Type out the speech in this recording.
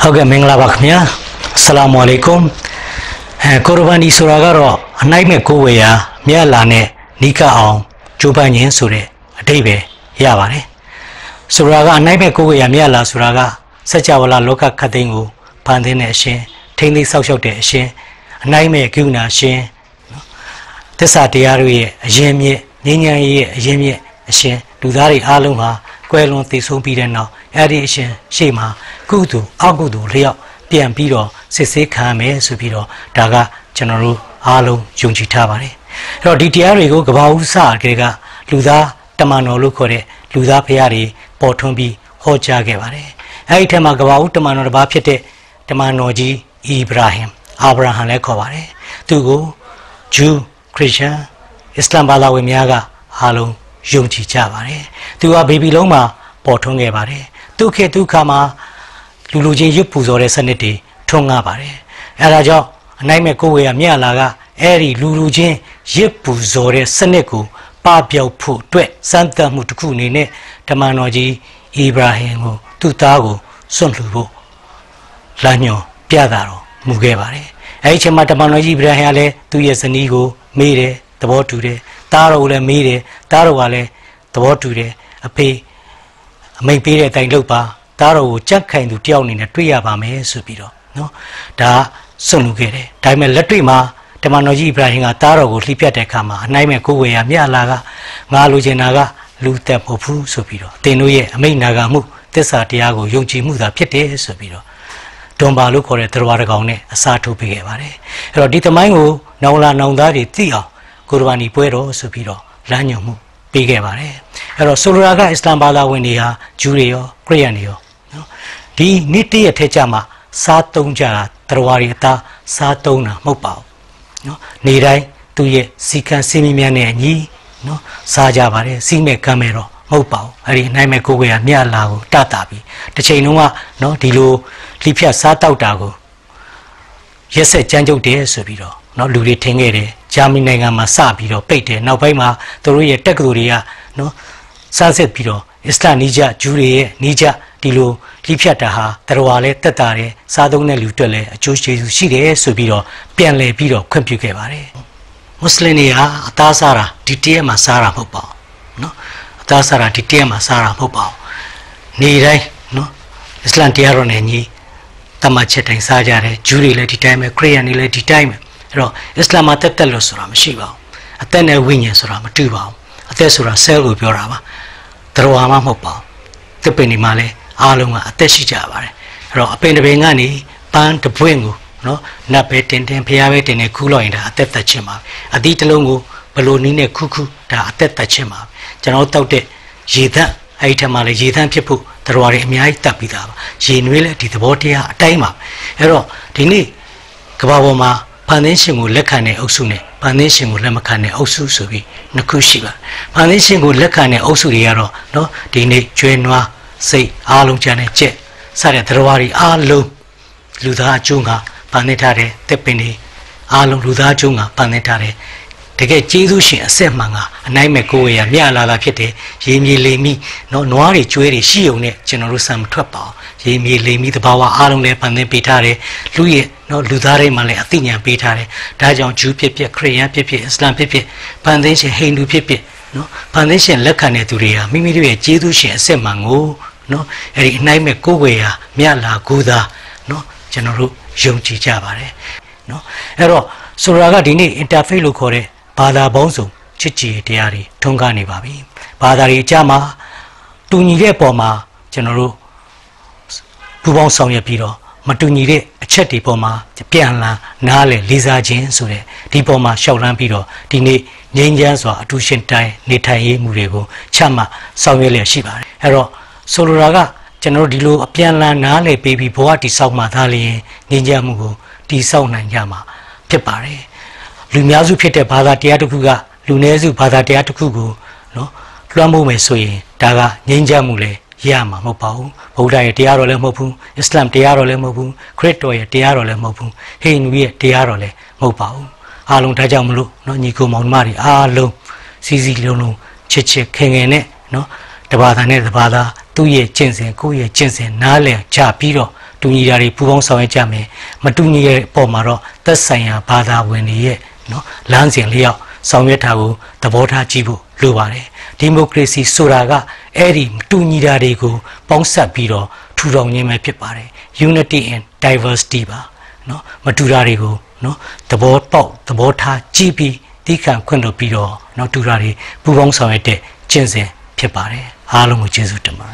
ဟုတ်ကဲ့မင်္ဂလာပါခင်ဗျာအစ္စလာမ်အလိုင်ကွမ်ကိုရ်ဘာနီဆိုတာကတော့အနိုင်မဲ့ကိုယ်ဝေရာမြတ်လာနဲ့နီးကပ်အောင်ကြိုးပမ်းခြင်းဆိုတဲ့အဓိပ္ပာယ်ရပါတယ်ဆိုတာကအနိုင်မဲ့ကိုယ်ဝေရာမြတ်လာဆိုတာကစัจ java လောကခတ်သိမ်းကိုဖန်ဆင်းတဲ့အရှင်ထိမ့်သိမ်းဆောက်ရှောက်တဲ့အရှင်အနိုင်မဲ့ကိူနာရှင်သစ္စာတရားတို့ရဲ့အရင်မြင့်ငြိမ်းချမ်းရေးရဲ့အရင်မြင့်အရှင်လူသားတွေအားလုံးဟာကွယ်လွန်သိဆုံးပြီးတဲ့နောက်အဲ့ဒီအရှင်ရှေ့မှာကုသိုလ်အကုသိုလ်လျောက်ပြန်ပြီးတော့စစ်ဆေးခံမယ်ဆိုပြီးတော့ဒါကကျွန်တော်တို့အားလုံးယုံကြည်ထားပါတယ်အဲ့တော့ဒီတရားတွေကိုကဘာဦးစကလေးကလူသားတမန်တော်လို့ခေါ်တဲ့လူသားဖရာတွေပေါ်ထွန်းပြီးဟောကြားခဲ့ပါတယ်အဲ့ဒီထက်မှာကဘာဦးတမန်တော်တစ်ပါးဖြစ်တဲ့တမန်တော်ကြီးအီဗရာဟင်အာဗြဟံလည်းခေါ်ပါတယ်သူကိုဂျူးခရစ်ယာန်အစ္စလာမ်ဘာသာဝင်များကအားလုံးယုံကြည်ကြပါတယ်သူကဘေဘီလုံးမှာပေါ်ထွန်းခဲ့ပါတယ်ဒုက္ခဒုက္ခမှာလူချင်းရွတ်ပူဇော်တဲ့စနစ်တွေထွန်းကားပါတယ်အဲဒါကြောင့်အနိုင်မဲ့ကိုယ်ဝေရမြတ်လာကအဲ့ဒီလူချင်းရွတ်ပူဇော်တဲ့စနစ်ကိုပပျောက်ဖို့အတွက်စမ်းသပ်မှုတစ်ခုအနေနဲ့တမန်တော်ကြီးအီဗရာဟင်ကိုသူ့သားကိုစွန့်လှူဖို့လမ်းညွှန်ပြတာတော့မူခဲ့ပါတယ်အဲ့ဒီချိန်မှာတမန်တော်ကြီးအီဗရာဟင်ကလည်းသူ့ရဲ့ဇနီးကိုမေးတယ်သဘောတူတယ်သားတော်ကိုလည်းမေးတယ်သားတော်ကလည်းသဘောတူတယ်အဖေအမိတ်ပေးတဲ့အတိုင်းလုပ်ပါသားတော်ကိုကြက်ခိုင်သူတယောက်အနေနဲ့တွေ့ရပါမယ်ဆိုပြီးတော့နော်ဒါစွန့်လူခဲ့တယ်ဒါပေမဲ့လက်တွေ့မှာတမန်တော်ကြီးအီဗရာဟင်ကသားတော်ကိုလှိပြတ်တဲ့အခါမှာအနိုင်မဲ့ကိုယ်ဝေရမြတ်လာကငါလိုချင်တာကလူသက်မဟုတ်ဘူးဆိုပြီးတော့အသင်တို့ရဲ့အမိတ်နာခံမှုသစ္စာတရားကိုယုံကြည်မှုသာဖြစ်တယ်ဆိုပြီးတော့ဒွန်ဘာလို့ခေါ်တဲ့တရားတော်ကောင်နဲ့အစားထိုးပေးခဲ့ပါတယ်အဲ့တော့ဒီသမိုင်းကိုနောင်လာနောင်သားတွေသိအောင်ကိုရ်ဘာနီပွဲတော်ဆိုပြီးတော့လမ်းညွှန်မှုပေးခဲ့ပါတယ်အဲ့တော့ဆိုလိုတာကအစ္စလာမ်ဘာသာဝင်တွေဟာဂျူးတွေရောခရစ်ယာန်တွေရောနော်ဒီနေ့တည့်ရထဲကြမှာစားသုံးကြတာတရားတွေအသားစားသုံးတာမဟုတ်ပါဘူးနော်နေတိုင်းသူ့ရဲ့စီကံစီမီများနဲ့အညီနော်စားကြပါတယ်စီးမဲ့ကမ်းမဲ့တော့မဟုတ်ပါဘူးအဲ့ဒီအနိုင်မဲ့ကိုယ်ဝေရမြတ်လာကိုတတ်တာပြီးတစ်ချိန်လုံးကနော်ဒီလိုလိဖြတ်စားတောက်တာကိုရက်ဆက်ကြမ်းကြုတ်တယ်ဆိုပြီးတော့နော်လူတွေထင်ခဲ့တယ်ဂျာမနီနိုင်ငံမှာစပြီးတော့ပိတ်တယ်နောက်ပိုင်းမှာသူတို့ရဲ့တက္ကသိုလ်တွေကနော်စဆက်ပြီးတော့အစ္စလာမ်နီးကြဂျူးတွေရဲ့နီးကြဒီလိုလိဖြတ်တာဟာတရားလဲတက်တာတယ်စားသုံးတဲ့လူတွေလည်းအကျိုးကျေးဇူးရှိတယ်ဆိုပြီးတော့ပြန်လည်ပြီးတော့ခွင့်ပြုခဲ့ပါတယ်မွတ်စလင်တွေဟာအသားစားတာဒီတရက်မှာစားတာမဟုတ်ပါဘူးနော်အသားစားတာဒီတရက်မှာစားတာမဟုတ်ပါဘူးနေတိုင်းနော်အစ္စလာမ်တရားတော်နဲ့ညီတမချက်တိုင်းစားကြတယ်ဂျူးတွေလည်းဒီတိုင်းပဲခရစ်ယာန်တွေလည်းဒီတိုင်းပဲအဲ့တော့အစ္စလာမ်မှာတက်လို့ဆိုတာမရှိပါဘူးအသက်နဲ့ဝိညာဉ်ဆိုတာမတူပါဘူးအသက်ဆိုတာ cell ကိုပြောတာပါတရားမှမဟုတ်ပါဘူးသစ်ပင်တွေမှာလည်းအားလုံးကအသက်ရှိကြပါတယ်အဲ့တော့အပင်တစ်ပင်ကနေပန်းတစ်ပွင့်ကိုနော်နတ်ပဲတင်ဖျားပဲတင်နေခူးလို့ရင်ဒါအသက်သက်ချင်းပါအသီးတစ်လုံးကိုဘလို့နီးနဲ့ခူးဒါအသက်သက်ချင်းပါကျွန်တော်တောက်တဲ့ရေသန့်အဲ့ဒီထက်မှလည်းရေသန့်ဖြစ်ဖို့တရားတွေအများကြီးတက်ပြီးသားပါရေနွေးလည်းဒီသဘောတရားအတိုင်းပါအဲ့တော့ဒီနေ့ကမ္ဘာပေါ်မှာဖန်သင်းရှင်ကိုလက်ခံတဲ့အုပ်စုနဲ့ဖန်သင်းရှင်ကိုလက်မခံတဲ့အုပ်စုဆိုပြီးနှစ်ခုရှိပါတယ်ဖန်သင်းရှင်ကိုလက်ခံတဲ့အုပ်စုတွေကတော့နော်ဒီနေ့ကျွဲနွားစိတ်အားလုံးကြတဲ့ကြက်စတဲ့တရားတွေအားလုံးလူသားအကျိုးကဖန်သင်းထားတဲ့တစ်ပင်တွေအားလုံးလူသားအကျိုးကဖန်သင်းထားတဲ့တကယ်ကျေးဇူးရှင်အဆက်မှန်ကအနိုင်မဲ့ကိုယ်ရမြလာဖြစ်တယ်ရေမြေလေမိနော်နွားတွေကျွဲတွေရှိုံနဲ့ကျွန်တော်တို့စံမထွက်ပါဘူးရေမြေလေမိသဘာဝအားလုံးလည်းဖန်သင်းပေးထားတယ်လူရဲ့နော်လူသားတွေမှလည်းအသိဉာဏ်ပေးထားတယ်ဒါကြောင့်ဂျူးဖြစ်ဖြစ်ခရစ်ယာန်ဖြစ်ဖြစ်အစ္စလာမ်ဖြစ်ဖြစ်ဖန်သင်းရှင်ဟိန္ဒူဖြစ်ဖြစ်နော်ဖန်သင်းရှင်လက်ခံတဲ့သူတွေဟာမိမိတို့ရဲ့ကျေးဇူးရှင်အဆက်မှန်ကိုနော်အဲ့ဒီအနိုင်မဲ့ကိုယ်ရမြလာကိုသာနော်ကျွန်တော်တို့ယုံကြည်ကြပါတယ်နော်အဲ့တော့ဆိုလိုတာကဒီနေ့ interface လို့ခေါ်တဲ့ဘာသာပေါင်းစုံချစ်ကြည်တရားတွေထွန်းကားနေပါပြီဘာသာတွေအကြမှာတူညီတဲ့ပုံမှာကျွန်တော်တို့ပူပေါင်းဆောင်ရွက်ပြီးတော့မတူညီတဲ့အချက်တွေပေါ်မှာပြန်လာနားလေလေးစားခြင်းဆိုတဲ့ဒီပေါ်မှာရှောက်လန်းပြီးတော့ဒီနေ့ငြိမ်းချမ်းစွာအတူရှင်တိုင်းနေထိုင်ရေးမှုတွေကိုချမှတ်ဆောင်ရွက်လျက်ရှိပါတယ်အဲ့တော့ဆိုလိုတာကကျွန်တော်တို့ဒီလိုအပြန်လာနားလေပေးပြီးဘဝတည်ဆောက်မှသာလျှင်ငြိမ်းချမ်းမှုကိုတည်ဆောက်နိုင်ကြမှာဖြစ်ပါတယ်လူများစုဖြစ်တဲ့ဘာသာတရားတစ်ခုကလူနည်းစုဘာသာတရားတစ်ခုကိုနော်လွှမ်းမိုးမယ်ဆိုရင်ဒါကငြိမ်းချမ်းမှုလေရမှာမဟုတ်ပါဘူးဗုဒ္ဓရဲ့တရားတော်လည်းမဟုတ်ဘူးအစ္စလာမ်တရားတော်လည်းမဟုတ်ဘူးခရစ်တော်ရဲ့တရားတော်လည်းမဟုတ်ဘူးဟိန္ဒူရဲ့တရားတော်လည်းမဟုတ်ပါဘူးအားလုံးဒါကြောင့်မလို့နော်ညီကိုမောင်နှမတွေအားလုံးစီစီလုံးလုံးချစ်ခင်ခင်နဲ့နော်တဘာသာနဲ့တဘာသာသူ့ရဲ့ကျင့်စဉ်ကိုယ့်ရဲ့ကျင့်စဉ်နားလည်ကြပြီးတော့ တူညီတာတွေပူပေါင်းဆောင်ရွက်ကြမယ်မတူညီတဲ့ပုံမှာတော့သက်ဆိုင်ရာဘာသာဝင်တွေရဲ့နော်လမ်းစဉ်လျောက်ဆောင်ရွက်တာကိုသဘောထားကြည့်ဖို့လိုပါတယ်ဒီမိုကရေစီဆိုတာကအဲ့ဒီမတူညီတာတွေကိုပေါင်းစပ်ပြီးတော့ထူထောင်ခြင်းပဲဖြစ်ပါတယ် unity and diversity ပါနော်မတူတာတွေကိုနော်သဘောပေါက်သဘောထားကြည့်ပြီးတိခံခွင့်လို့ပြီးတော့နော်တူတာတွေပူပေါင်းဆောင်ရွက်တဲ့ကျင့်စဉ်ဖြစ်ပါတယ်အားလုံးကိုကျေးဇူးတင်ပါတယ်